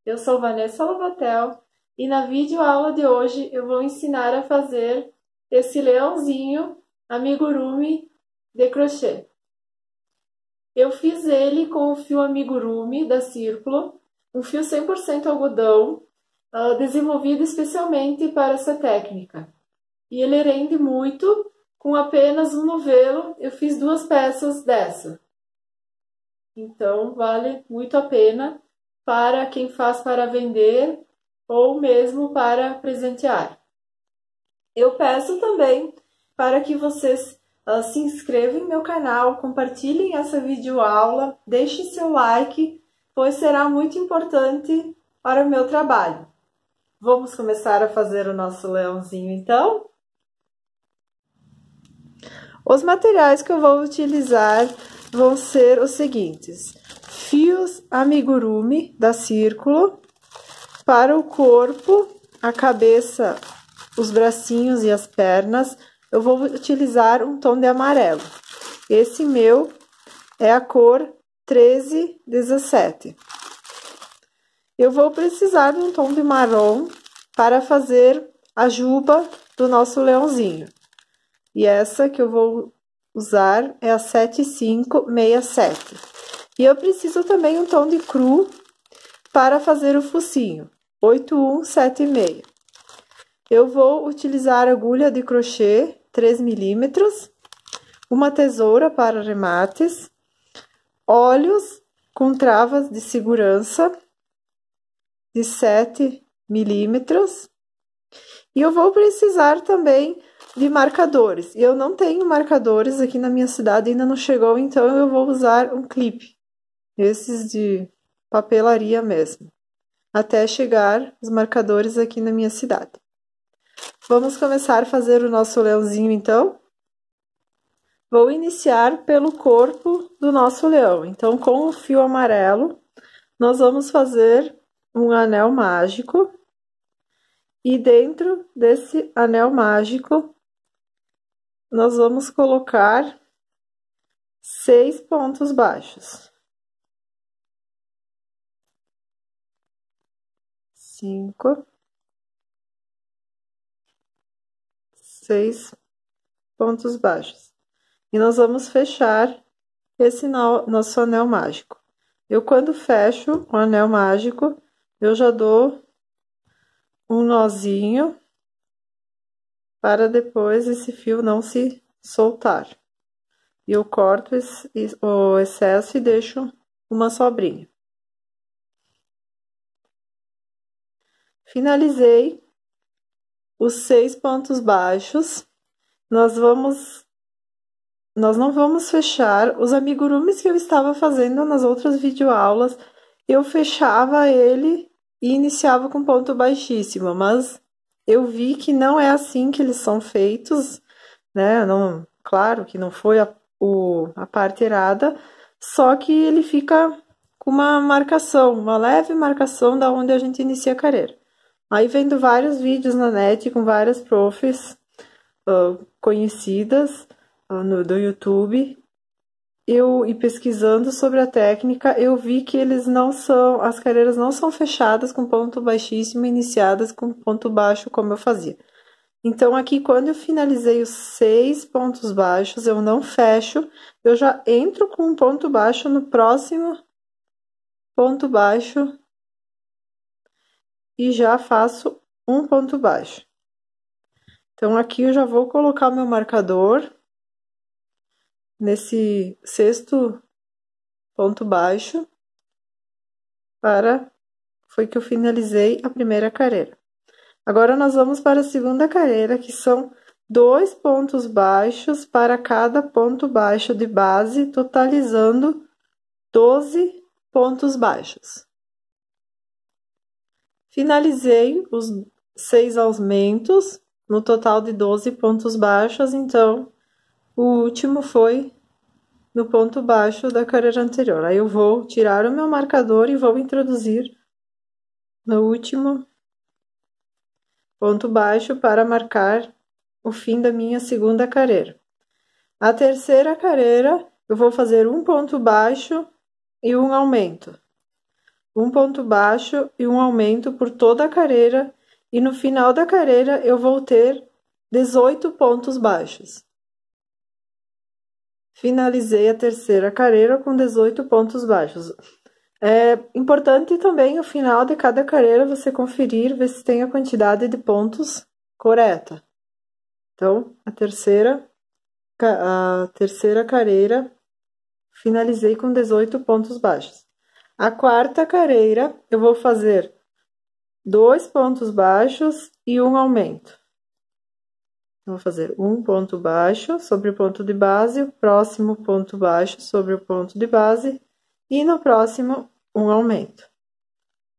Eu sou Vanessa Lovatel e na videoaula de hoje eu vou ensinar a fazer esse leãozinho amigurumi de crochê. Eu fiz ele com o fio amigurumi da Círculo, um fio 100% algodão, desenvolvido especialmente para essa técnica. E ele rende muito, com apenas um novelo eu fiz 2 peças dessa. Então, vale muito a pena para quem faz para vender ou mesmo para presentear. Eu peço também para que vocês se inscrevam em meu canal, compartilhem essa videoaula, deixem seu like, pois será muito importante para o meu trabalho. Vamos começar a fazer o nosso leãozinho então? Os materiais que eu vou utilizar vão ser os seguintes: fios amigurumi da Círculo, para o corpo, a cabeça, os bracinhos e as pernas, eu vou utilizar um tom de amarelo. Esse meu é a cor 1317. Eu vou precisar de um tom de marrom para fazer a juba do nosso leãozinho. E essa que eu vou usar é a 7567. E eu preciso também um tom de cru para fazer o focinho, 8176. Eu vou utilizar agulha de crochê 3 milímetros, uma tesoura para remates, olhos com travas de segurança de 7 milímetros. E eu vou precisar também de marcadores. Eu não tenho marcadores aqui na minha cidade, ainda não chegou, então eu vou usar um clipe, esses de papelaria mesmo, até chegar os marcadores aqui na minha cidade. Vamos começar a fazer o nosso leãozinho então? Vou iniciar pelo corpo do nosso leão. Então, com o fio amarelo, nós vamos fazer um anel mágico. E dentro desse anel mágico, nós vamos colocar 6 pontos baixos. 5, 6 pontos baixos. E nós vamos fechar esse nosso anel mágico. Eu, quando fecho o anel mágico, eu já dou um nozinho para depois esse fio não se soltar. E eu corto o excesso e deixo uma sobrinha. Finalizei os 6 pontos baixos. Nós não vamos fechar os amigurumis que eu estava fazendo nas outras videoaulas. Eu fechava ele e iniciava com ponto baixíssimo, mas eu vi que não é assim que eles são feitos, né? Não, claro que não foi a parte errada, só que ele fica com uma marcação, uma leve marcação da onde a gente inicia a carreira. Aí, vendo vários vídeos na net com várias profs conhecidas do YouTube, e pesquisando sobre a técnica, eu vi que as carreiras não são fechadas com ponto baixíssimo, iniciadas com ponto baixo, como eu fazia. Então, aqui, quando eu finalizei os 6 pontos baixos, eu não fecho, eu já entro com um ponto baixo no próximo ponto baixo e já faço um ponto baixo. Então, aqui eu já vou colocar o meu marcador nesse 6º ponto baixo, foi que eu finalizei a primeira carreira. Agora, nós vamos para a segunda carreira, que são 2 pontos baixos para cada ponto baixo de base, totalizando 12 pontos baixos. Finalizei os 6 aumentos, no total de 12 pontos baixos, então, o último foi no ponto baixo da carreira anterior. Aí eu vou tirar o meu marcador e vou introduzir no último ponto baixo para marcar o fim da minha segunda carreira. A terceira carreira, eu vou fazer um ponto baixo e um aumento. um ponto baixo e um aumento por toda a carreira, e no final da carreira eu vou ter 18 pontos baixos. Finalizei a terceira carreira com 18 pontos baixos. É importante também, no final de cada carreira, você conferir, ver se tem a quantidade de pontos correta. Então, a terceira carreira, finalizei com 18 pontos baixos. A quarta carreira, eu vou fazer 2 pontos baixos e um aumento. Eu vou fazer um ponto baixo sobre o ponto de base, o próximo ponto baixo sobre o ponto de base, e no próximo, um aumento.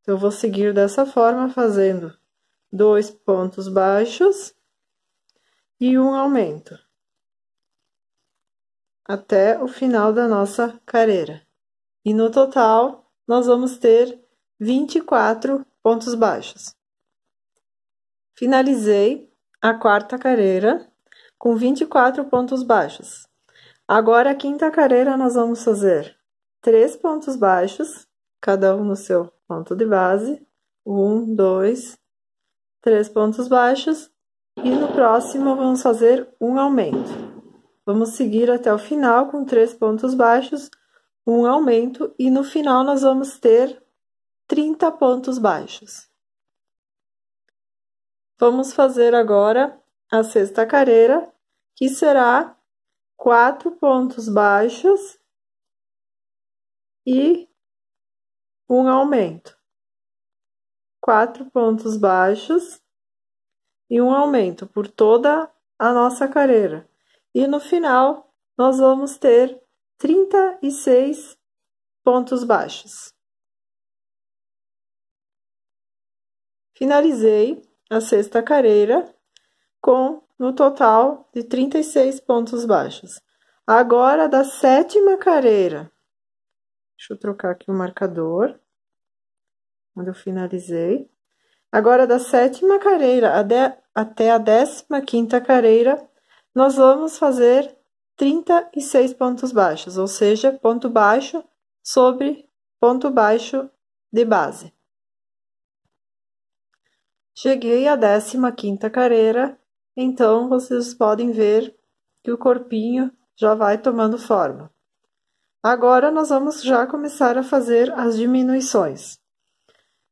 Então, eu vou seguir dessa forma, fazendo 2 pontos baixos e um aumento, até o final da nossa carreira. E no total, nós vamos ter 24 pontos baixos. Finalizei a quarta carreira com 24 pontos baixos. Agora, a quinta carreira, nós vamos fazer 3 pontos baixos, cada um no seu ponto de base. 1, 2, 3 pontos baixos. E no próximo, vamos fazer um aumento. Vamos seguir até o final com 3 pontos baixos, um aumento, e no final nós vamos ter 30 pontos baixos. Vamos fazer agora a sexta carreira, que será 4 pontos baixos e um aumento. 4 pontos baixos e um aumento por toda a nossa carreira. E no final, nós vamos ter 36 pontos baixos. Finalizei a sexta carreira com no total de 36 pontos baixos. Agora, da sétima carreira, deixa eu trocar aqui o marcador, onde eu finalizei. Agora, da sétima carreira até a 15ª carreira, nós vamos fazer 36 pontos baixos, ou seja, ponto baixo sobre ponto baixo de base. Cheguei à 15ª carreira, então vocês podem ver que o corpinho já vai tomando forma. Agora, nós vamos já começar a fazer as diminuições.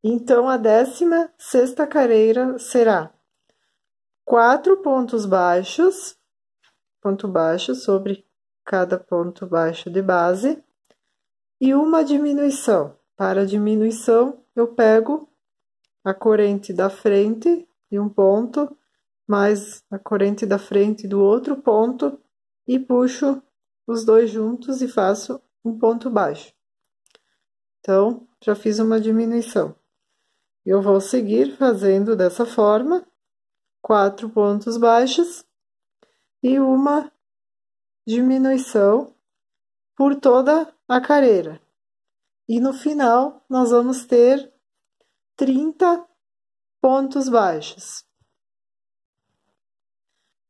Então, a 16ª carreira será 4 pontos baixos, ponto baixo sobre cada ponto baixo de base, e uma diminuição. Para a diminuição, eu pego a corrente da frente de um ponto, mais a corrente da frente do outro ponto, e puxo os dois juntos e faço um ponto baixo. Então, já fiz uma diminuição. Eu vou seguir fazendo dessa forma, 4 pontos baixos e uma diminuição por toda a carreira. E no final, nós vamos ter 30 pontos baixos.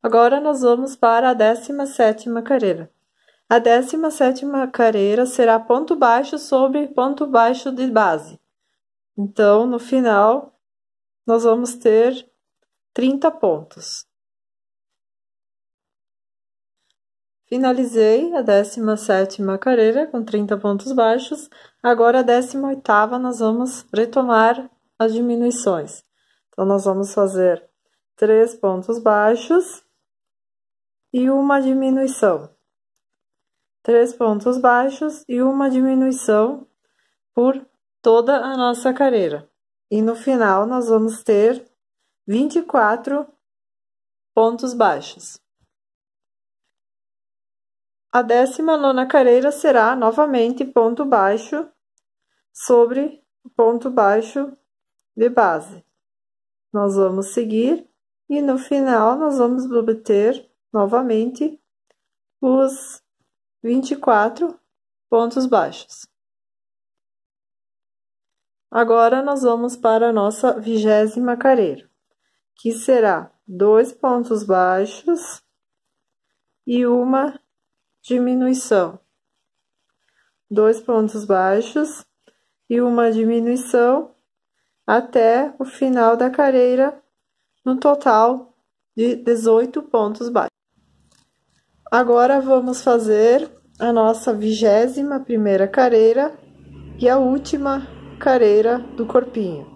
Agora, nós vamos para a 17ª carreira. A 17ª carreira será ponto baixo sobre ponto baixo de base. Então, no final, nós vamos ter 30 pontos. Finalizei a 17ª carreira com 30 pontos baixos. Agora, a 18ª, nós vamos retomar as diminuições. Então, nós vamos fazer 3 pontos baixos e uma diminuição. 3 pontos baixos e uma diminuição por toda a nossa carreira. E no final, nós vamos ter 24 pontos baixos. A 19ª carreira será novamente ponto baixo sobre ponto baixo de base. Nós vamos seguir e no final nós vamos obter novamente os 24 pontos baixos. Agora, nós vamos para a nossa 20ª carreira, que será 2 pontos baixos e uma diminuição. 2 pontos baixos e uma diminuição até o final da carreira, no total de 18 pontos baixos. Agora, vamos fazer a nossa 21ª carreira e a última carreira do corpinho.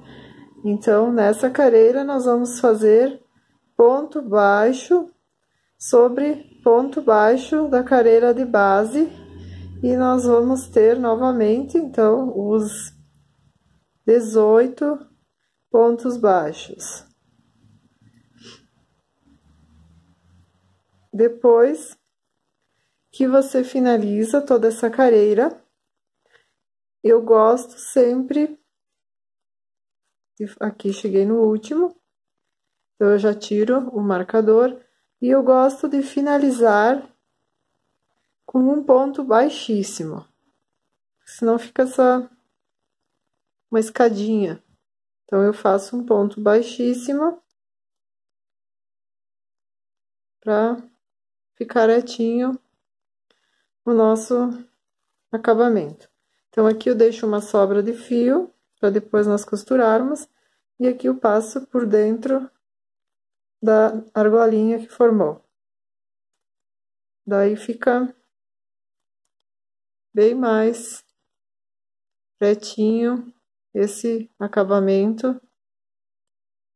Então, nessa carreira, nós vamos fazer ponto baixo sobre ponto baixo da carreira de base, e nós vamos ter novamente, então, os 18 pontos baixos. Depois que você finaliza toda essa carreira, eu gosto sempre, aqui cheguei no último, então eu já tiro o marcador, e eu gosto de finalizar com um ponto baixíssimo, senão fica só uma escadinha. Então, eu faço um ponto baixíssimo para ficar retinho o nosso acabamento. Então, aqui eu deixo uma sobra de fio, para depois nós costurarmos, e aqui eu passo por dentro da argolinha que formou. Daí fica bem mais retinho esse acabamento,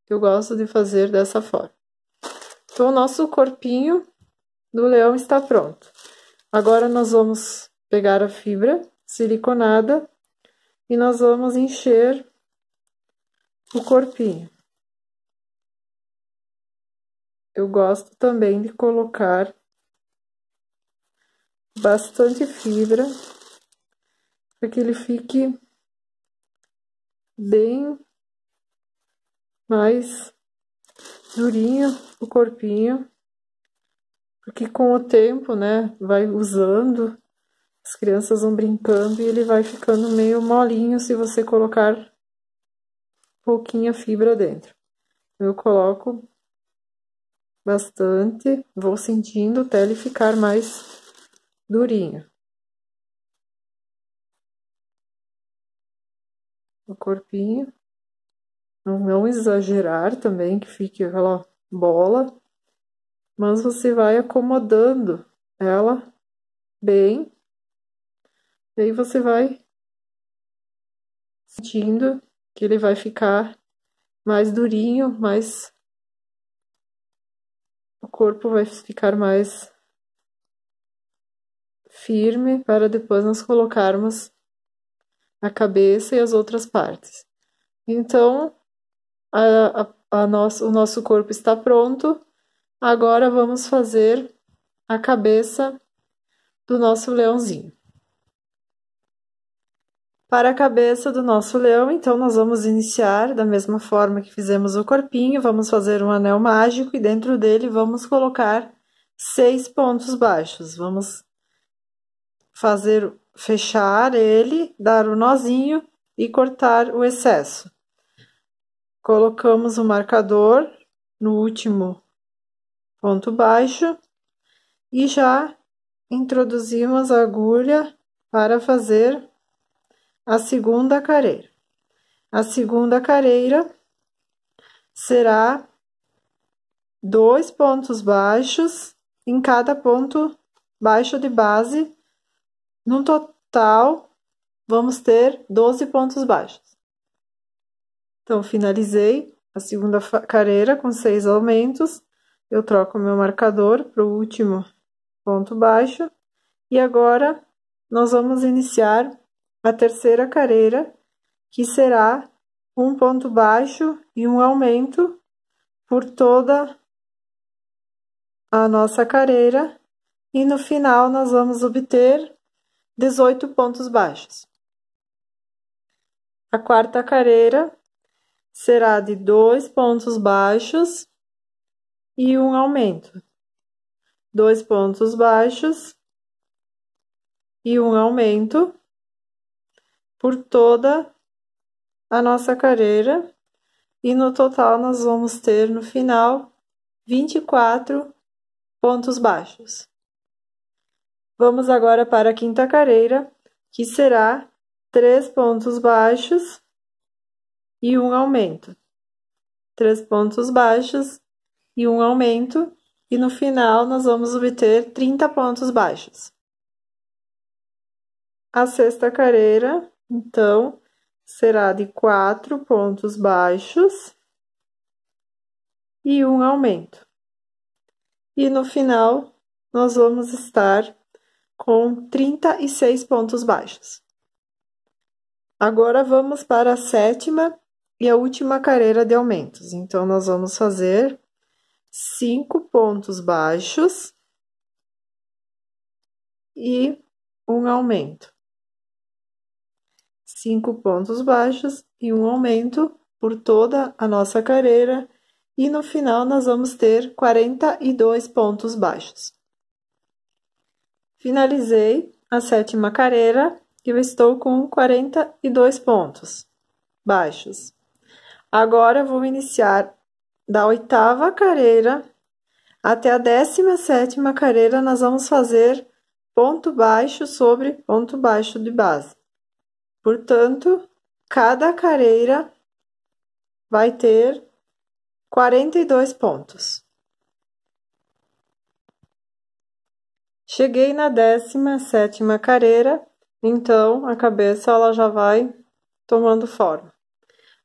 que eu gosto de fazer dessa forma. Então, o nosso corpinho do leão está pronto. Agora, nós vamos pegar a fibra siliconada e nós vamos encher o corpinho. Eu gosto também de colocar bastante fibra, para que ele fique bem mais durinho o corpinho, porque com o tempo, né, vai usando, as crianças vão brincando e ele vai ficando meio molinho se você colocar pouquinha fibra dentro. Eu coloco bastante, vou sentindo até ele ficar mais durinho. O corpinho, não exagerar também, que fique aquela bola, mas você vai acomodando ela bem, e aí você vai sentindo que ele vai ficar mais durinho, mais o corpo vai ficar mais firme, para depois nós colocarmos a cabeça e as outras partes. Então, o nosso corpo está pronto. Agora, vamos fazer a cabeça do nosso leãozinho. Para a cabeça do nosso leão, então, nós vamos iniciar da mesma forma que fizemos o corpinho. Vamos fazer um anel mágico e dentro dele vamos colocar 6 pontos baixos. Vamos fechar ele, dar o nozinho e cortar o excesso. Colocamos o marcador no último ponto baixo e já introduzimos a agulha para fazer a segunda carreira. A segunda carreira será 2 pontos baixos em cada ponto baixo de base. No total, vamos ter 12 pontos baixos. Então, finalizei a segunda carreira com 6 aumentos. Eu troco meu marcador para o último ponto baixo. E agora, nós vamos iniciar a terceira carreira, que será um ponto baixo e um aumento por toda a nossa carreira. E no final, nós vamos obter 18 pontos baixos. A quarta carreira será de 2 pontos baixos e um aumento. 2 pontos baixos e um aumento por toda a nossa carreira. E no total, nós vamos ter no final 24 pontos baixos. Vamos agora para a quinta carreira, que será 3 pontos baixos e um aumento. 3 pontos baixos e um aumento, e no final nós vamos obter 30 pontos baixos. A sexta carreira, então, será de 4 pontos baixos e um aumento. E no final, nós vamos estar com 36 pontos baixos. Agora, vamos para a sétima e a última carreira de aumentos. Então, nós vamos fazer 5 pontos baixos e um aumento. 5 pontos baixos e um aumento por toda a nossa carreira, e no final nós vamos ter 42 pontos baixos. Finalizei a sétima carreira e eu estou com 42 pontos baixos. Agora, eu vou iniciar da oitava carreira até a 17ª carreira, nós vamos fazer ponto baixo sobre ponto baixo de base. Portanto, cada carreira vai ter 42 pontos. Cheguei na 17ª carreira, então a cabeça ela já vai tomando forma.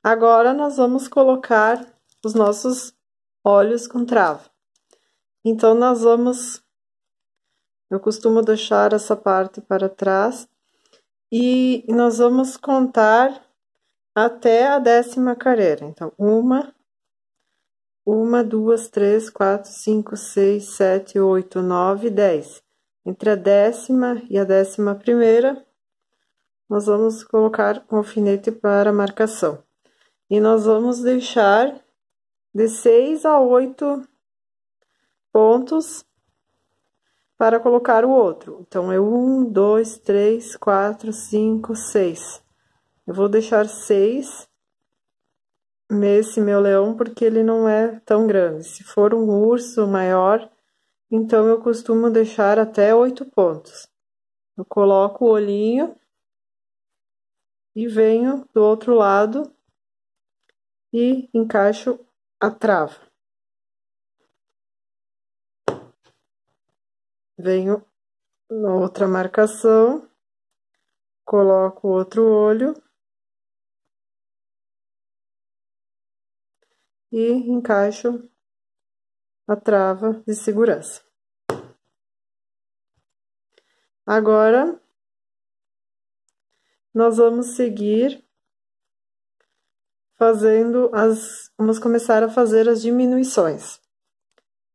Agora, nós vamos colocar os nossos olhos com trava. Então, eu costumo deixar essa parte para trás, e nós vamos contar até a 10ª carreira. Então, uma, 2, 3, 4, 5, 6, 7, 8, 9, 10. Entre a 10ª e a 11ª, nós vamos colocar um alfinete para marcação. E nós vamos deixar de 6 a 8 pontos para colocar o outro. Então, é 1, 2, 3, 4, 5, 6. Eu vou deixar 6 nesse meu leão, porque ele não é tão grande. Se for um urso maior, então eu costumo deixar até 8 pontos. Eu coloco o olhinho e venho do outro lado e encaixo a trava. Venho na outra marcação, coloco o outro olho e encaixo a trava de segurança. Agora, nós vamos seguir vamos começar a fazer as diminuições.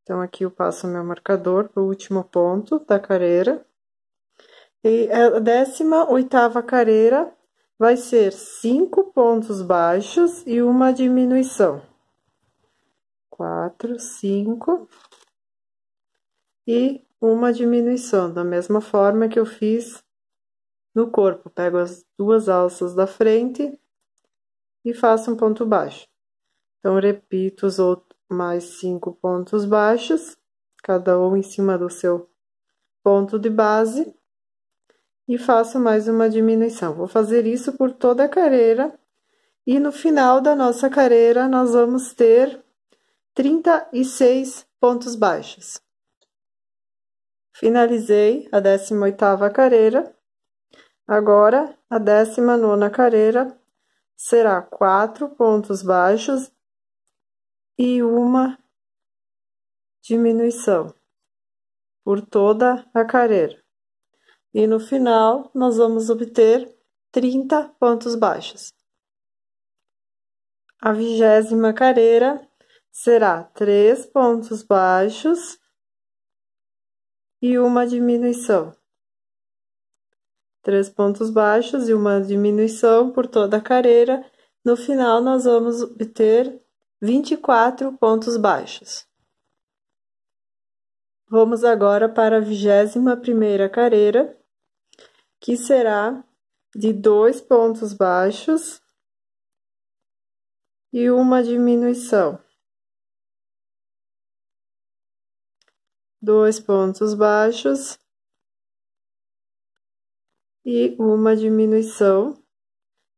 Então, aqui eu passo meu marcador para o último ponto da carreira. E a 18ª carreira vai ser 5 pontos baixos e uma diminuição. 4, 5 e uma diminuição, da mesma forma que eu fiz no corpo. Pego as duas alças da frente e faço um ponto baixo. Então, repito os outros mais 5 pontos baixos, cada um em cima do seu ponto de base, e faço mais uma diminuição. Vou fazer isso por toda a carreira, e no final da nossa carreira, nós vamos ter 36 pontos baixos. Finalizei a 18ª carreira. Agora, a 19ª carreira será 4 pontos baixos e uma diminuição por toda a carreira. E no final, nós vamos obter 30 pontos baixos. A 20ª carreira será 3 pontos baixos e uma diminuição. 3 pontos baixos e uma diminuição por toda a carreira. No final, nós vamos obter 24 pontos baixos. Vamos agora para a 21ª carreira, que será de 2 pontos baixos e uma diminuição. 2 pontos baixos e uma diminuição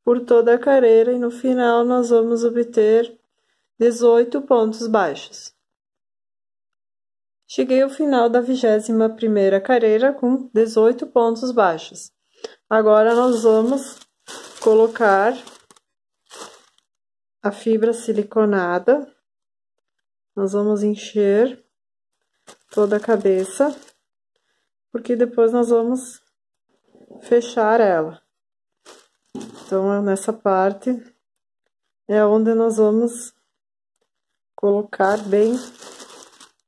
por toda a carreira, e no final nós vamos obter 18 pontos baixos. Cheguei ao final da 21ª carreira com 18 pontos baixos. Agora nós vamos colocar a fibra siliconada, nós vamos encher toda a cabeça, porque depois nós vamos fechar ela. Então, nessa parte é onde nós vamos colocar bem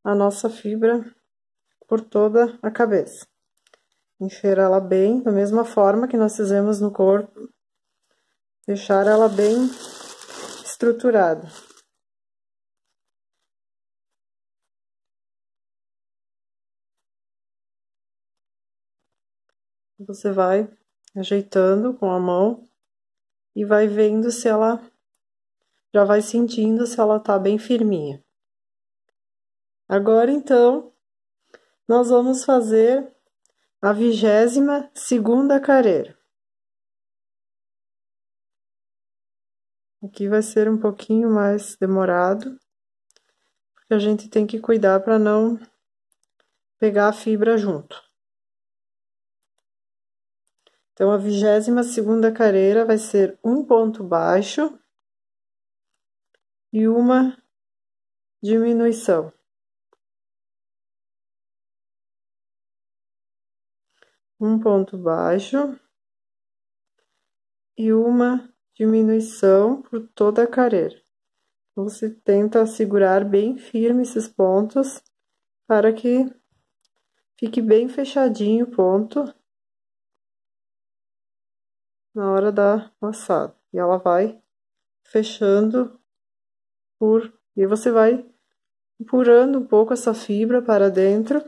a nossa fibra por toda a cabeça. Encher ela bem, da mesma forma que nós fizemos no corpo, deixar ela bem estruturada. Você vai ajeitando com a mão e vai vendo se ela, já vai sentindo se ela tá bem firminha. Agora, então, nós vamos fazer a 22ª carreira. Aqui vai ser um pouquinho mais demorado, porque a gente tem que cuidar para não pegar a fibra junto. Então, a 22ª carreira vai ser um ponto baixo e uma diminuição. Um ponto baixo e uma diminuição por toda a carreira. Você tenta segurar bem firme esses pontos para que fique bem fechadinho o ponto na hora da laçada. E ela vai fechando e você vai empurrando um pouco essa fibra para dentro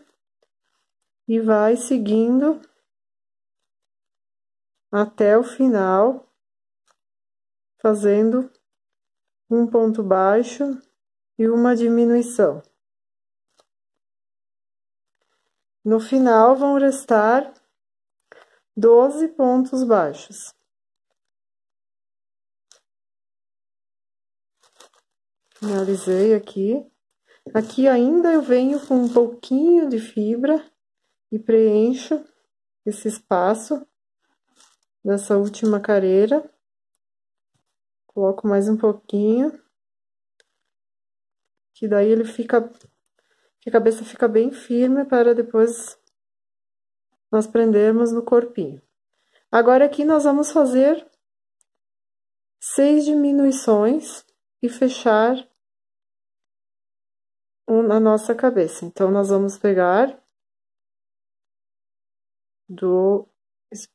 e vai seguindo até o final, fazendo um ponto baixo e uma diminuição. No final, vão restar 12 pontos baixos. Finalizei aqui. Aqui ainda eu venho com um pouquinho de fibra e preencho esse espaço dessa última carreira. Coloco mais um pouquinho, que daí ele fica, que a cabeça fica bem firme para depois nós prendermos no corpinho. Agora aqui nós vamos fazer 6 diminuições e fechar na nossa cabeça. Então, nós vamos pegar 2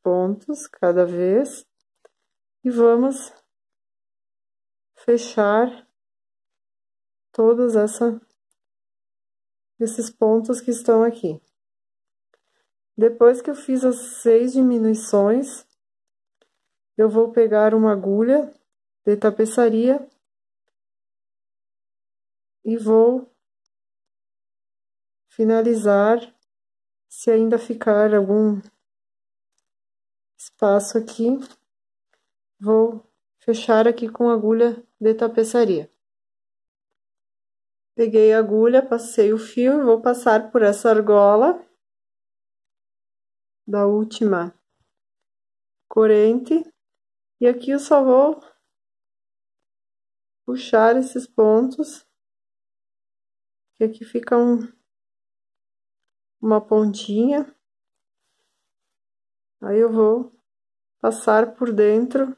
pontos cada vez e vamos fechar todos esses pontos que estão aqui. Depois que eu fiz as 6 diminuições, eu vou pegar uma agulha de tapeçaria e vou finalizar, se ainda ficar algum espaço aqui, vou fechar aqui com agulha de tapeçaria. Peguei a agulha, passei o fio e vou passar por essa argola da última corrente, e aqui eu só vou puxar esses pontos, que aqui fica uma pontinha, aí eu vou passar por dentro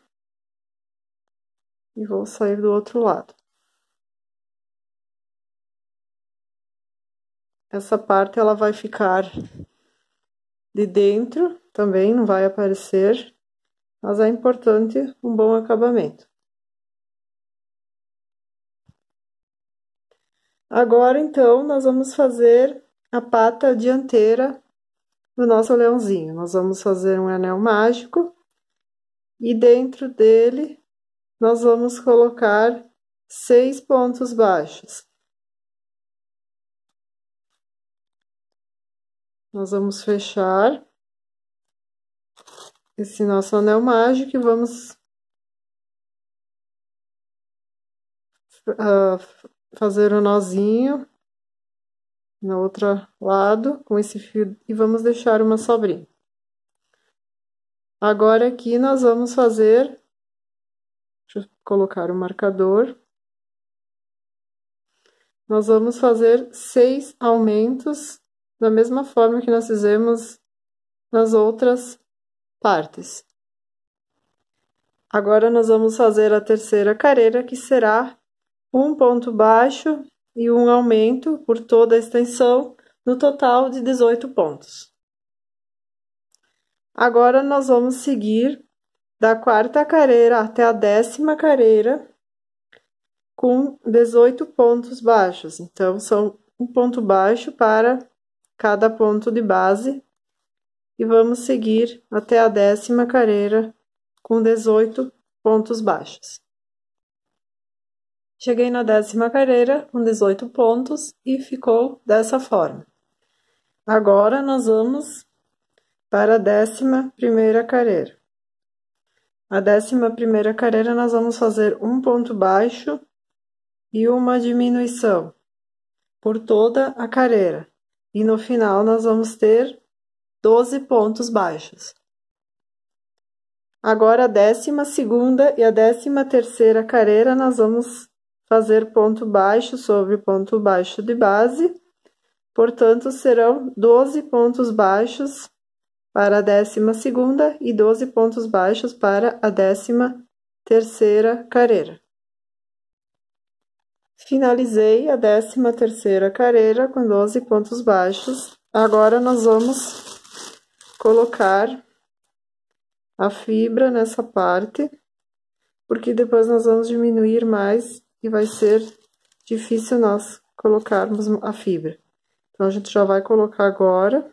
e vou sair do outro lado. Essa parte ela vai ficar de dentro também, não vai aparecer, mas é importante um bom acabamento. Agora, então, nós vamos fazer a pata dianteira do nosso leãozinho. Nós vamos fazer um anel mágico e dentro dele nós vamos colocar 6 pontos baixos. Nós vamos fechar esse nosso anel mágico e vamos fazer o nozinho no outro lado com esse fio e vamos deixar uma sobrinha. Agora aqui nós vamos fazer, deixa eu colocar o marcador. Nós vamos fazer 6 aumentos da mesma forma que nós fizemos nas outras partes. Agora nós vamos fazer a terceira carreira, que será um ponto baixo e um aumento por toda a extensão, no total de 18 pontos. Agora nós vamos seguir da quarta carreira até a 10ª carreira com 18 pontos baixos. Então, são um ponto baixo para cada ponto de base e vamos seguir até a 10ª carreira com 18 pontos baixos. Cheguei na 10ª carreira com 18 pontos e ficou dessa forma. Agora, nós vamos para a 11ª carreira. A 11ª carreira, nós vamos fazer um ponto baixo e uma diminuição por toda a carreira. E no final, nós vamos ter 12 pontos baixos. Agora, a 12ª e a 13ª carreira, nós vamos fazer ponto baixo sobre ponto baixo de base. Portanto, serão 12 pontos baixos para a 12ª e 12 pontos baixos para a 13ª carreira. Finalizei a 13ª carreira com 12 pontos baixos. Agora, nós vamos colocar a fibra nessa parte, porque depois nós vamos diminuir mais e vai ser difícil nós colocarmos a fibra. Então, a gente já vai colocar agora.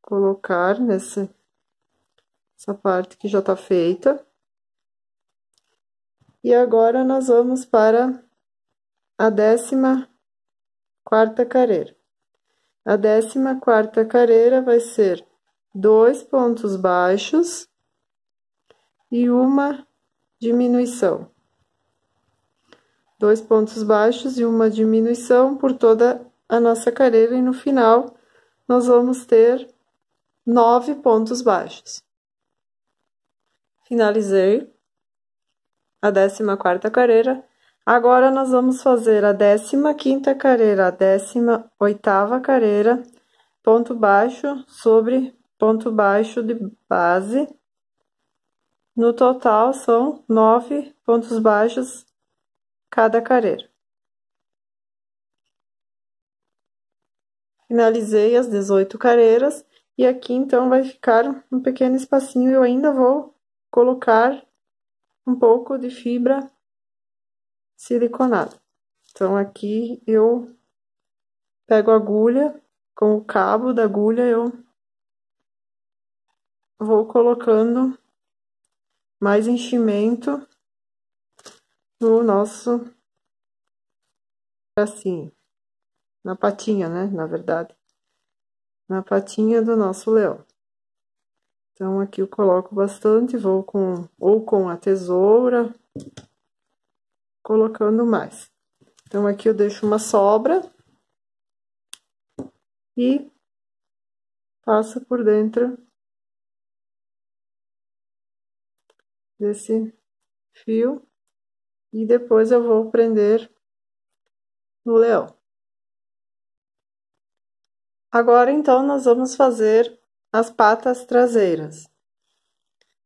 Colocar essa parte que já tá feita. E agora, nós vamos para a 14ª carreira. A 14ª carreira vai ser 2 pontos baixos e uma diminuição. 2 pontos baixos e uma diminuição por toda a nossa carreira, e no final, nós vamos ter 9 pontos baixos. Finalizei a 14ª carreira. Agora, nós vamos fazer a 15ª carreira, a 18ª carreira, ponto baixo sobre ponto baixo de base. No total, são 9 pontos baixos cada carreira. Finalizei as 18 carreiras. E aqui, então, vai ficar um pequeno espacinho. Eu ainda vou colocar um pouco de fibra siliconada. Então, aqui eu pego a agulha, com o cabo da agulha, eu vou colocando mais enchimento no nosso bracinho, na patinha, né, na verdade. Na patinha do nosso leão. Então, aqui eu coloco bastante, vou com a tesoura, colocando mais. Então, aqui eu deixo uma sobra e passo por dentro desse fio e depois eu vou prender no leão. Agora, então, nós vamos fazer as patas traseiras.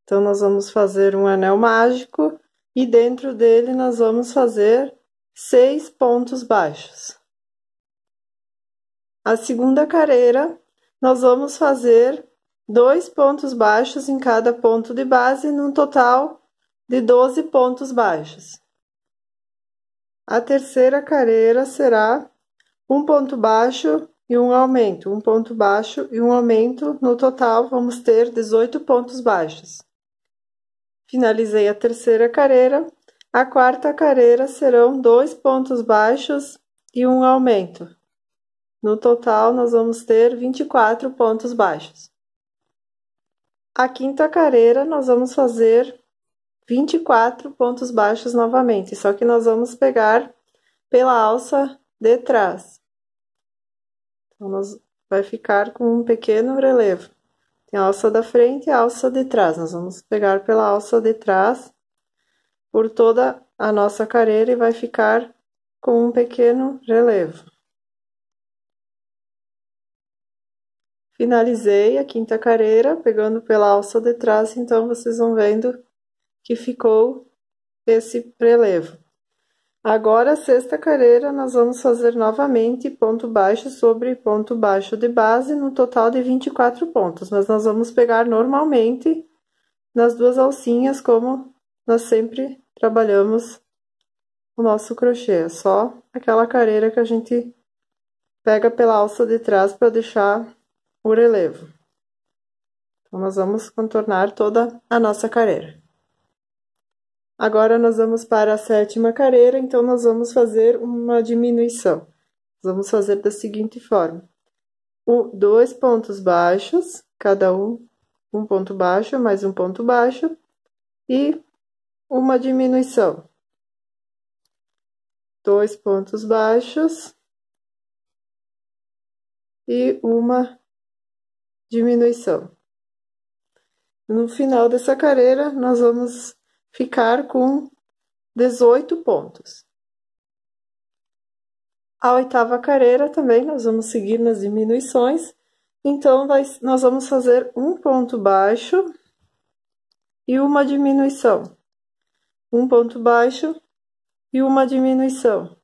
Então, nós vamos fazer um anel mágico e dentro dele nós vamos fazer 6 pontos baixos. A segunda carreira, nós vamos fazer 2 pontos baixos em cada ponto de base, num total de 12 pontos baixos. A terceira carreira será um ponto baixo e um aumento, um ponto baixo e um aumento, no total vamos ter 18 pontos baixos. Finalizei a terceira carreira. A quarta carreira serão 2 pontos baixos e um aumento. No total, nós vamos ter 24 pontos baixos. A quinta carreira, nós vamos fazer 24 pontos baixos novamente, só que nós vamos pegar pela alça de trás. Então, vai ficar com um pequeno relevo. Tem a alça da frente e a alça de trás. Nós vamos pegar pela alça de trás por toda a nossa carreira e vai ficar com um pequeno relevo. Finalizei a quinta carreira, pegando pela alça de trás, então vocês vão vendo que ficou esse relevo. Agora, a sexta carreira, nós vamos fazer novamente ponto baixo sobre ponto baixo de base, no total de 24 pontos, mas nós vamos pegar normalmente nas duas alcinhas, como nós sempre trabalhamos o nosso crochê, só aquela carreira que a gente pega pela alça de trás para deixar o relevo. Então, nós vamos contornar toda a nossa carreira. Agora, nós vamos para a sétima carreira, então, nós vamos fazer uma diminuição. Vamos fazer da seguinte forma: 2 pontos baixos, cada um ponto baixo, mais um ponto baixo, e uma diminuição. 2 pontos baixos e uma diminuição. No final dessa carreira, nós vamos ficar com 18 pontos. A oitava carreira também, nós vamos seguir nas diminuições, então, nós vamos fazer um ponto baixo e uma diminuição. Um ponto baixo e uma diminuição.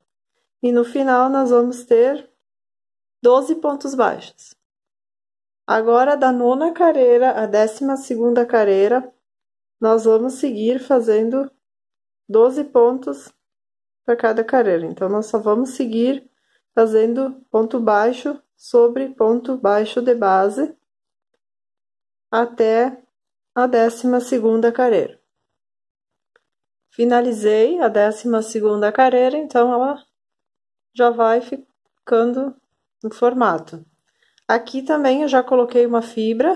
E no final, nós vamos ter 12 pontos baixos. Agora, da nona carreira à 12ª carreira, nós vamos seguir fazendo 12 pontos para cada carreira. Então, nós só vamos seguir fazendo ponto baixo sobre ponto baixo de base até a 12ª carreira. Finalizei a 12ª carreira, então ela já vai ficando no formato. Aqui também eu já coloquei uma fibra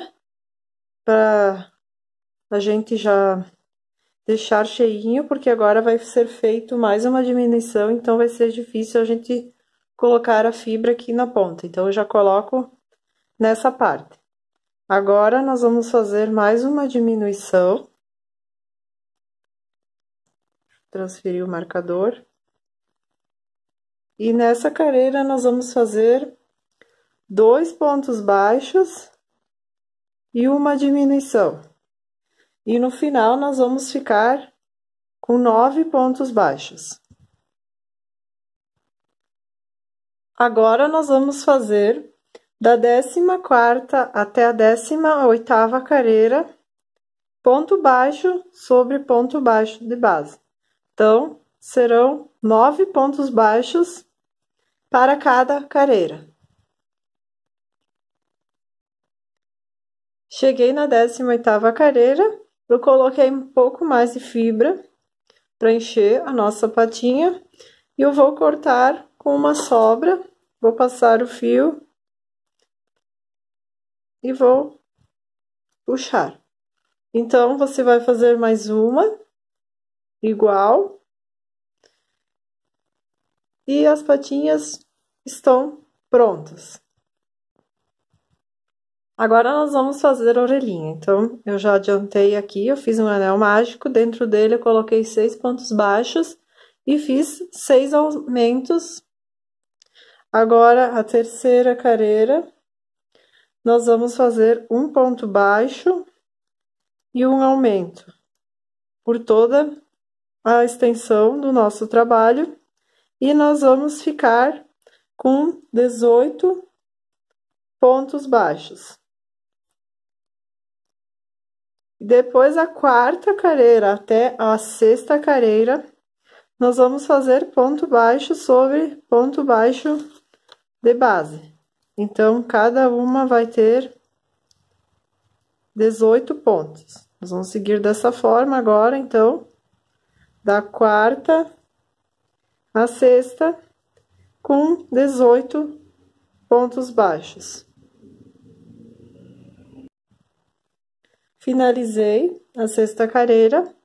para a gente já deixar cheinho, porque agora vai ser feito mais uma diminuição, então vai ser difícil a gente colocar a fibra aqui na ponta. Então, eu já coloco nessa parte. Agora, nós vamos fazer mais uma diminuição. Transferir o marcador. E nessa carreira, nós vamos fazer 2 pontos baixos e uma diminuição. E no final, nós vamos ficar com 9 pontos baixos. Agora, nós vamos fazer da 14ª até a 18ª carreira, ponto baixo sobre ponto baixo de base. Então, serão 9 pontos baixos para cada carreira. Cheguei na 18ª carreira, eu coloquei um pouco mais de fibra para encher a nossa patinha e eu vou cortar com uma sobra, vou passar o fio e vou puxar. Então, você vai fazer mais uma igual e as patinhas estão prontas. Agora, nós vamos fazer a orelhinha. Então, eu já adiantei aqui, eu fiz um anel mágico, dentro dele eu coloquei 6 pontos baixos e fiz 6 aumentos. Agora, a terceira carreira, nós vamos fazer um ponto baixo e um aumento por toda a extensão do nosso trabalho. E nós vamos ficar com 18 pontos baixos. Depois, a quarta carreira até a sexta carreira, nós vamos fazer ponto baixo sobre ponto baixo de base. Então, cada uma vai ter 18 pontos. Nós vamos seguir dessa forma agora, então, da quarta à sexta, com 18 pontos baixos. finalizei a sexta carreira.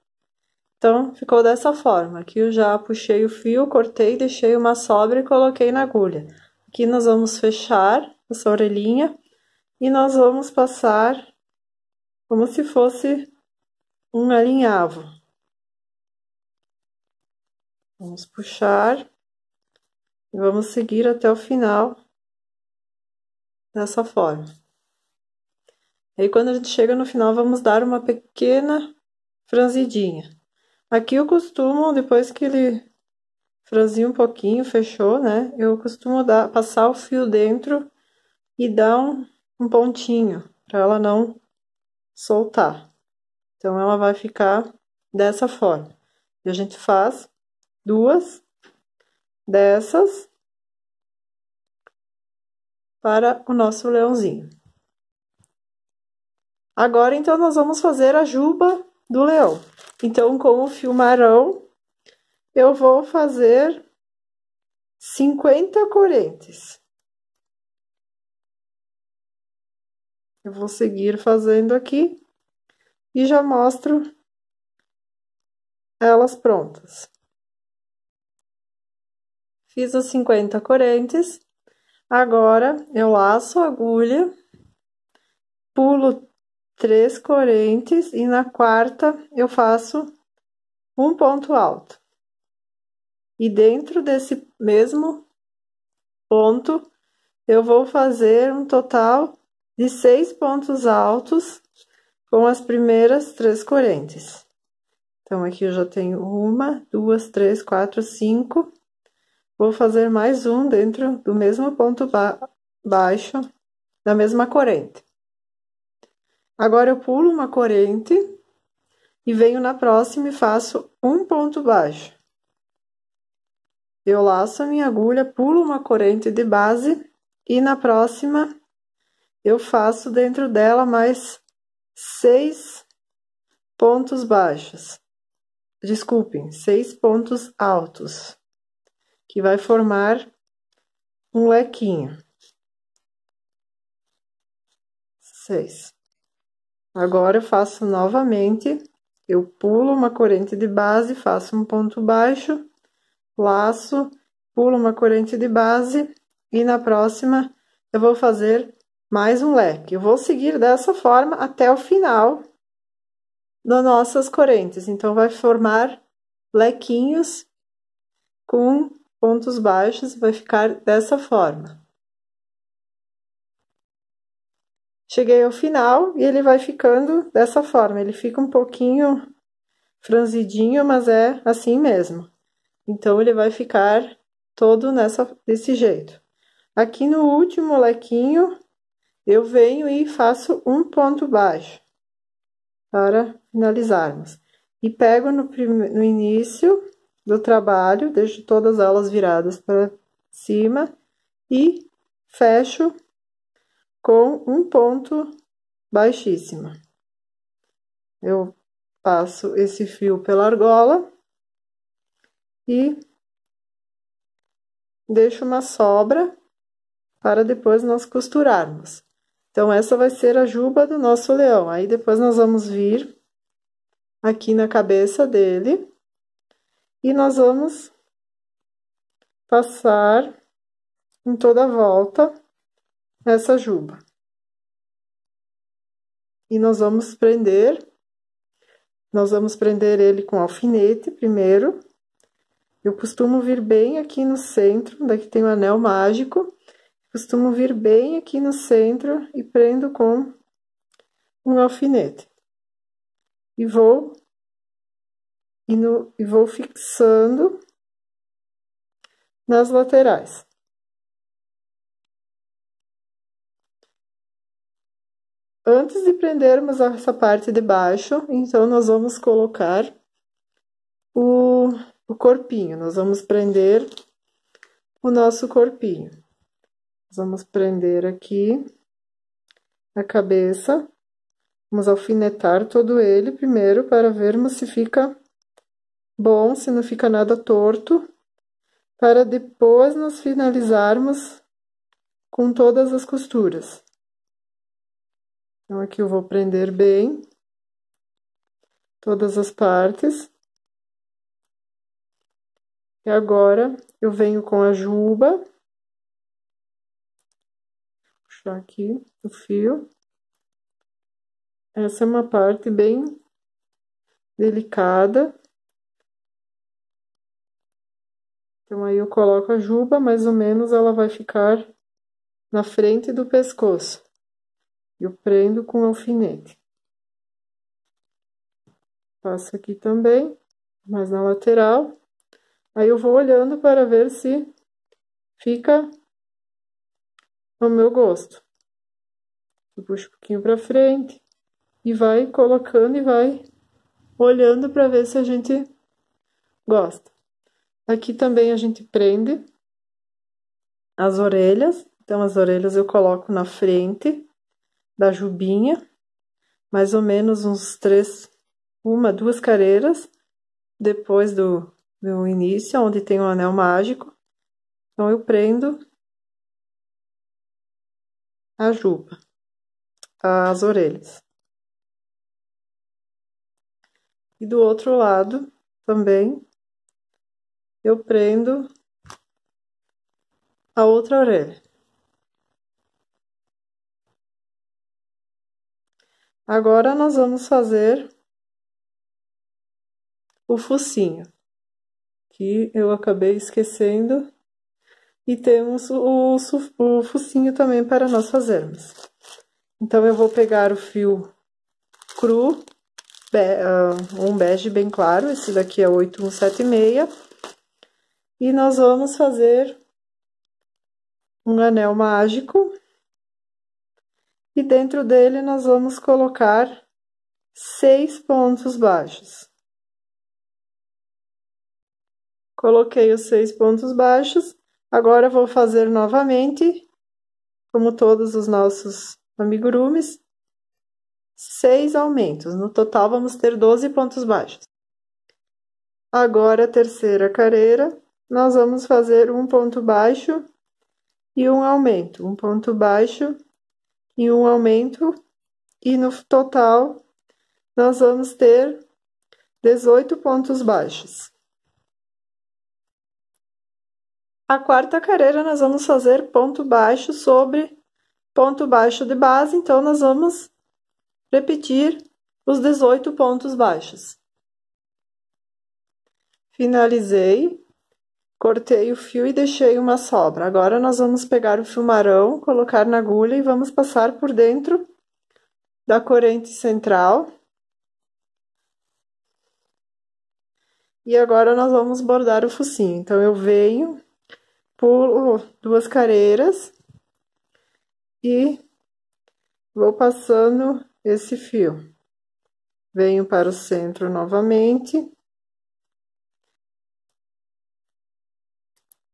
Então, ficou dessa forma. Aqui eu já puxei o fio, cortei, deixei uma sobra e coloquei na agulha. Aqui nós vamos fechar essa orelhinha e nós vamos passar como se fosse um alinhavo. Vamos puxar e vamos seguir até o final dessa forma. Aí, quando a gente chega no final, vamos dar uma pequena franzidinha. Aqui eu costumo, depois que ele franzir um pouquinho, fechou, né? Eu costumo passar o fio dentro e dar um pontinho, para ela não soltar. Então, ela vai ficar dessa forma. E a gente faz duas dessas para o nosso leãozinho. Agora, então, nós vamos fazer a juba do leão. Então, com o fio marrom, eu vou fazer 50 correntes. Eu vou seguir fazendo aqui e já mostro elas prontas. Fiz as 50 correntes, agora eu laço a agulha, pulo 3 correntes e na quarta eu faço um ponto alto. E dentro desse mesmo ponto, eu vou fazer um total de 6 pontos altos com as primeiras 3 correntes. Então, aqui eu já tenho 1, 2, 3, 4, 5. Vou fazer mais um dentro do mesmo ponto baixo, da mesma corrente. Agora, eu pulo uma corrente e venho na próxima e faço um ponto baixo. Eu laço a minha agulha, pulo uma corrente de base e na próxima eu faço dentro dela mais 6 pontos baixos. Desculpem, 6 pontos altos, que vai formar um lequinho. 6. Agora, eu faço novamente, eu pulo uma corrente de base, faço um ponto baixo, laço, pulo uma corrente de base e na próxima eu vou fazer mais um leque. Eu vou seguir dessa forma até o final das nossas correntes. Então, vai formar lequinhos com pontos baixos, vai ficar dessa forma. Cheguei ao final e ele vai ficando dessa forma. Ele fica um pouquinho franzidinho, mas é assim mesmo. Então, ele vai ficar todo desse jeito. Aqui no último lequinho, eu venho e faço um ponto baixo para finalizarmos. E pego no início do trabalho, deixo todas elas viradas para cima e fecho com um ponto baixíssimo. Eu passo esse fio pela argola e deixo uma sobra para depois nós costurarmos. Então, essa vai ser a juba do nosso leão. Aí, depois nós vamos vir aqui na cabeça dele e nós vamos passar em toda a volta essa juba. E nós vamos prender ele com alfinete primeiro. Eu costumo vir bem aqui no centro, daqui tem o anel mágico. Costumo vir bem aqui no centro e prendo com um alfinete. E vou fixando nas laterais. Antes de prendermos essa parte de baixo, então, nós vamos colocar o corpinho. Nós vamos prender o nosso corpinho. Nós vamos prender aqui a cabeça. Vamos alfinetar todo ele primeiro para vermos se fica bom, se não fica nada torto, para depois nós finalizarmos com todas as costuras. Então, aqui eu vou prender bem todas as partes. E agora, eu venho com a juba. Vou puxar aqui o fio. Essa é uma parte bem delicada. Então, aí eu coloco a juba, mais ou menos ela vai ficar na frente do pescoço. Eu prendo com alfinete. Passo aqui também, mas na lateral. Aí eu vou olhando para ver se fica ao meu gosto. Eu puxo um pouquinho para frente e vai colocando e vai olhando para ver se a gente gosta. Aqui também a gente prende as orelhas. Então, as orelhas eu coloco na frente da jubinha, mais ou menos uns 2 carreiras depois do início, onde tem o anel mágico. Então, eu prendo a juba, as orelhas. E do outro lado também eu prendo a outra orelha. Agora nós vamos fazer o focinho, que eu acabei esquecendo, e temos o focinho também para nós fazermos. Então, eu vou pegar o fio cru, um bege bem claro, esse daqui é 8176, e nós vamos fazer um anel mágico, e dentro dele nós vamos colocar 6 pontos baixos. Coloquei os 6 pontos baixos, agora vou fazer novamente, como todos os nossos amigurumis, 6 aumentos. No total, vamos ter 12 pontos baixos. Agora, a terceira carreira, nós vamos fazer um ponto baixo e um aumento. Um ponto baixo e um aumento, e no total, nós vamos ter 18 pontos baixos. A quarta carreira, nós vamos fazer ponto baixo sobre ponto baixo de base, então, nós vamos repetir os 18 pontos baixos. Finalizei, cortei o fio e deixei uma sobra. Agora, nós vamos pegar o fio marrom, colocar na agulha e vamos passar por dentro da corrente central. E agora, nós vamos bordar o focinho. Então, eu venho, pulo 2 carreiras e vou passando esse fio. Venho para o centro novamente.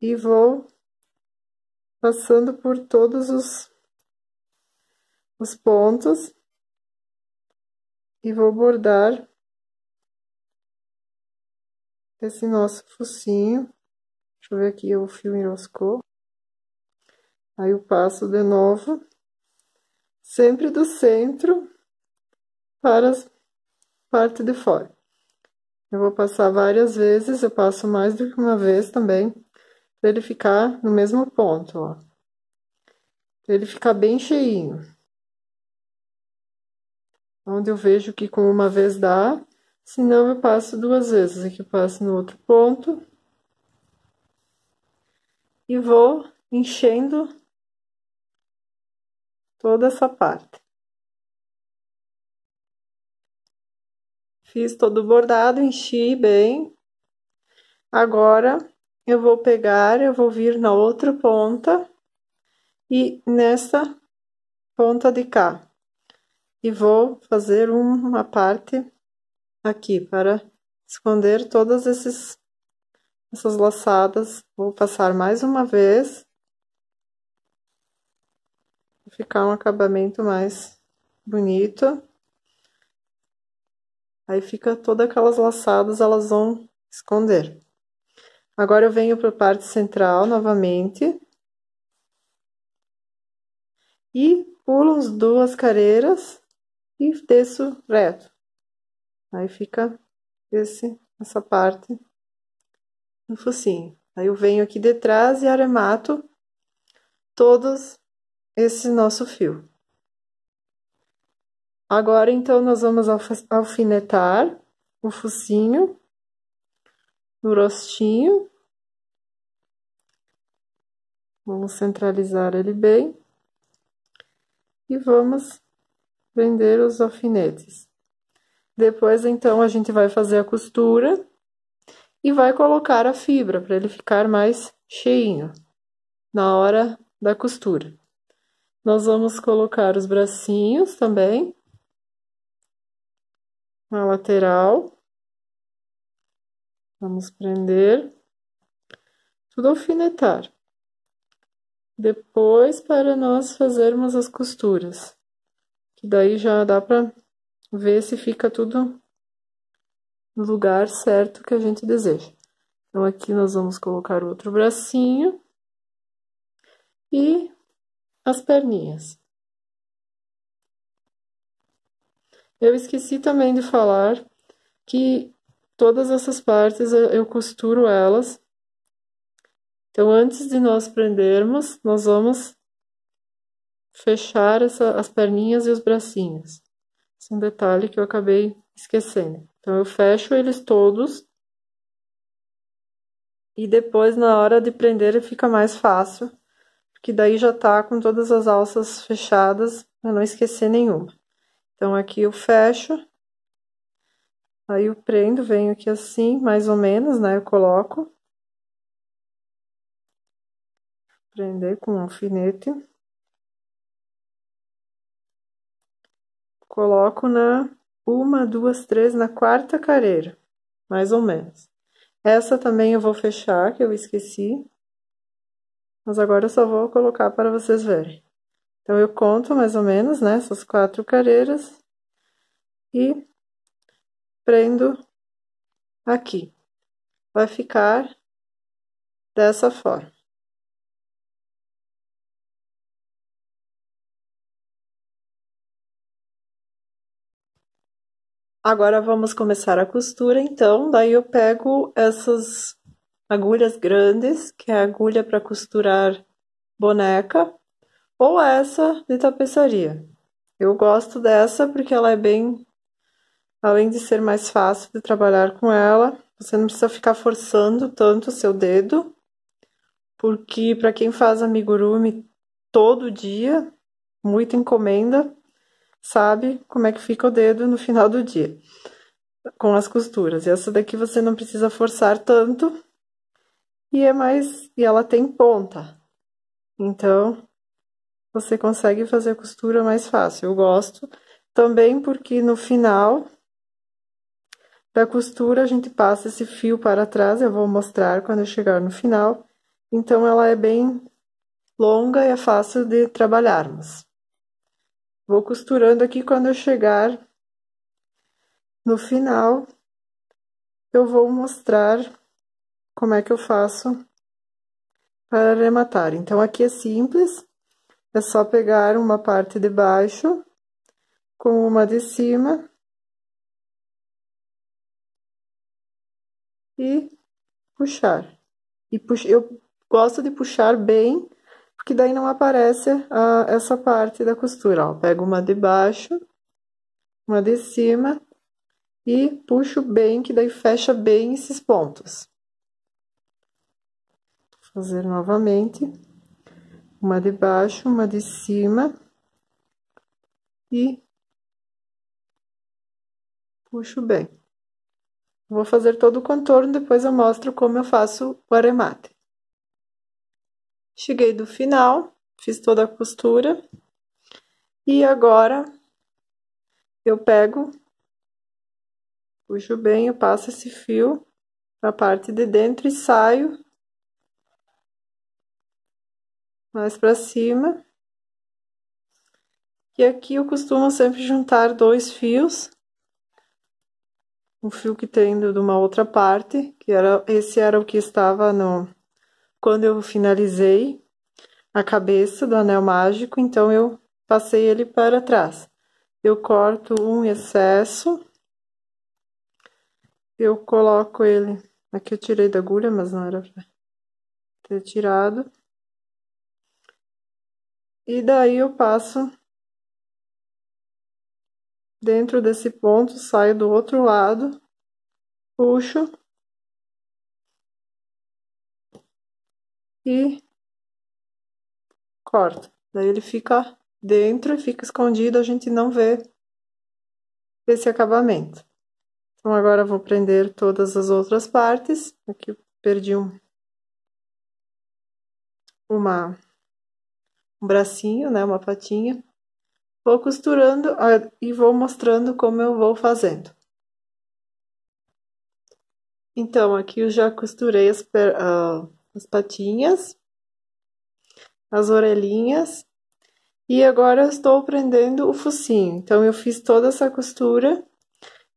E vou passando por todos os pontos. E vou bordar esse nosso focinho. Deixa eu ver aqui, o fio enroscou. Aí eu passo de novo, sempre do centro para a parte de fora. Eu vou passar várias vezes, eu passo mais do que uma vez também, para ele ficar no mesmo ponto, ó. Pra ele ficar bem cheinho. Onde eu vejo que com uma vez dá, senão eu passo 2 vezes. Aqui eu passo no outro ponto. E vou enchendo toda essa parte. Fiz todo o bordado, enchi bem. Agora, eu vou pegar, eu vou vir na outra ponta e nessa ponta de cá. E vou fazer uma parte aqui para esconder todas essas laçadas. Vou passar mais uma vez. Vai ficar um acabamento mais bonito. Aí fica todas aquelas laçadas, elas vão esconder. Agora eu venho para a parte central novamente. E pulo as 2 carreiras e desço reto. Aí fica essa parte no focinho. Aí eu venho aqui de trás e arremato todos esse nosso fio. Agora, então, nós vamos alfinetar o focinho no rostinho. Vamos centralizar ele bem. E vamos prender os alfinetes. Depois, então, a gente vai fazer a costura e vai colocar a fibra para ele ficar mais cheinho na hora da costura. Nós vamos colocar os bracinhos também na lateral. Vamos prender, tudo alfinetar. Depois, para nós fazermos as costuras, que daí já dá para ver se fica tudo no lugar certo que a gente deseja. Então, aqui nós vamos colocar outro bracinho e as perninhas. Eu esqueci também de falar que todas essas partes eu costuro elas. Então, antes de nós prendermos, nós vamos fechar as perninhas e os bracinhos. Esse é um detalhe que eu acabei esquecendo. Então, eu fecho eles todos. E depois, na hora de prender, fica mais fácil. Porque daí já tá com todas as alças fechadas, para não esquecer nenhuma. Então, aqui eu fecho. Aí eu prendo, venho aqui assim, mais ou menos, né? Eu coloco. Prender com um alfinete. Coloco na 1, 2, 3, na 4ª careira, mais ou menos. Essa também eu vou fechar, que eu esqueci. Mas agora eu só vou colocar para vocês verem. Então, eu conto mais ou menos, né, essas 4 careiras. E prendo aqui. Vai ficar dessa forma. Agora, vamos começar a costura, então. Daí, eu pego essas agulhas grandes, que é a agulha para costurar boneca, ou essa de tapeçaria. Eu gosto dessa porque ela é bem... Além de ser mais fácil de trabalhar com ela, você não precisa ficar forçando tanto o seu dedo, porque para quem faz amigurumi todo dia, muita encomenda, sabe como é que fica o dedo no final do dia, com as costuras. E essa daqui você não precisa forçar tanto, e ela tem ponta. Então, você consegue fazer a costura mais fácil. Eu gosto também porque no final da costura a gente passa esse fio para trás, eu vou mostrar quando eu chegar no final. Então, ela é bem longa e é fácil de trabalharmos. Vou costurando aqui, quando eu chegar no final, eu vou mostrar como é que eu faço para arrematar. Então, aqui é simples, é só pegar uma parte de baixo com uma de cima e puxar. Eu gosto de puxar bem, porque daí não aparece essa parte da costura, ó. Pego uma de baixo, uma de cima e puxo bem, que daí fecha bem esses pontos. Vou fazer novamente, uma de baixo, uma de cima e puxo bem. Vou fazer todo o contorno, depois eu mostro como eu faço o arremate. Cheguei do final, fiz toda a costura. E agora, eu pego, puxo bem, eu passo esse fio pra parte de dentro e saio mais pra cima. E aqui eu costumo sempre juntar 2 fios. Um fio que tem de uma outra parte, esse era o que estava quando eu finalizei a cabeça do anel mágico, então eu passei ele para trás. Eu corto um excesso eu coloco ele... Aqui eu tirei da agulha, mas não era pra ter tirado. E daí eu passo dentro desse ponto, saio do outro lado, puxo e corto. Daí ele fica dentro e fica escondido, a gente não vê esse acabamento. Então agora eu vou prender todas as outras partes. Aqui eu perdi um bracinho, né, uma patinha. Vou costurando e vou mostrando como eu vou fazendo. Então, aqui eu já costurei as patinhas, as orelhinhas, e agora eu estou prendendo o focinho. Então, eu fiz toda essa costura,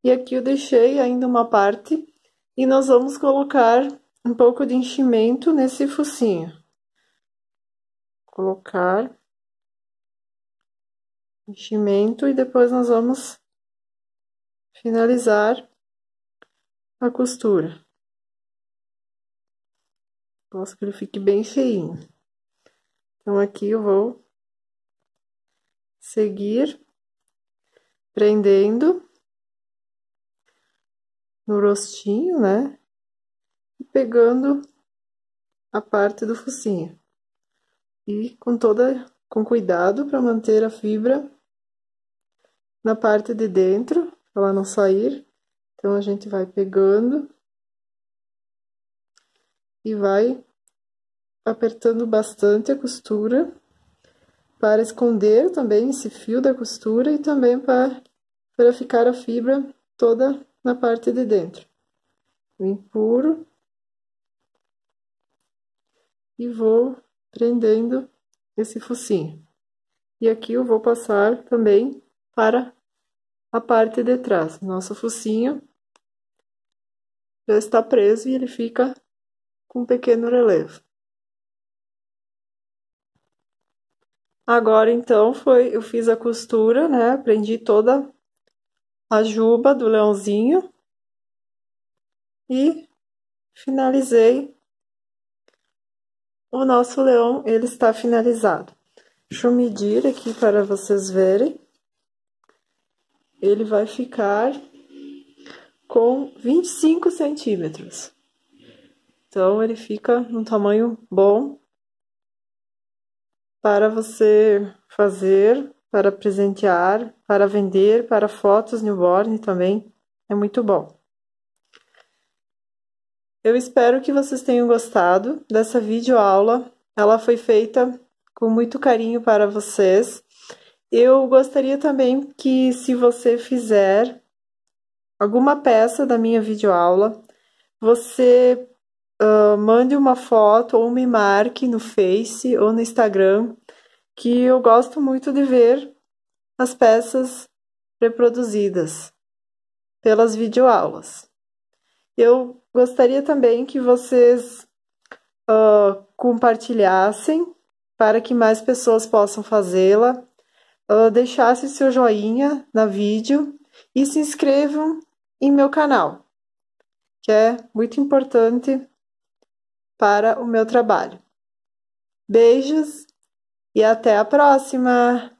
e aqui eu deixei ainda uma parte, e nós vamos colocar um pouco de enchimento nesse focinho. Colocar enchimento e depois nós vamos finalizar a costura. Gosto que ele fique bem cheinho. Então, aqui eu vou seguir prendendo no rostinho, né? E pegando a parte do focinho. E com cuidado para manter a fibra na parte de dentro, para ela não sair. Então, a gente vai pegando e vai apertando bastante a costura para esconder também esse fio da costura e também para ficar a fibra toda na parte de dentro. Eu empurro e vou prendendo esse focinho. E aqui eu vou passar também para a parte de trás. Nosso focinho já está preso e ele fica com um pequeno relevo. Agora, então, eu fiz a costura, né? Prendi toda a juba do leãozinho e finalizei. O nosso leão, ele está finalizado. Deixa eu medir aqui para vocês verem. Ele vai ficar com 25 centímetros. Então, ele fica num tamanho bom para você fazer, para presentear, para vender, para fotos newborn também. É muito bom. Eu espero que vocês tenham gostado dessa videoaula. Ela foi feita com muito carinho para vocês. Eu gostaria também que, se você fizer alguma peça da minha videoaula, você mande uma foto ou me marque no Face ou no Instagram, que eu gosto muito de ver as peças reproduzidas pelas videoaulas. Eu gostaria também que vocês compartilhassem para que mais pessoas possam fazê-la, deixassem seu joinha na vídeo e se inscrevam em meu canal, que é muito importante para o meu trabalho. Beijos e até a próxima!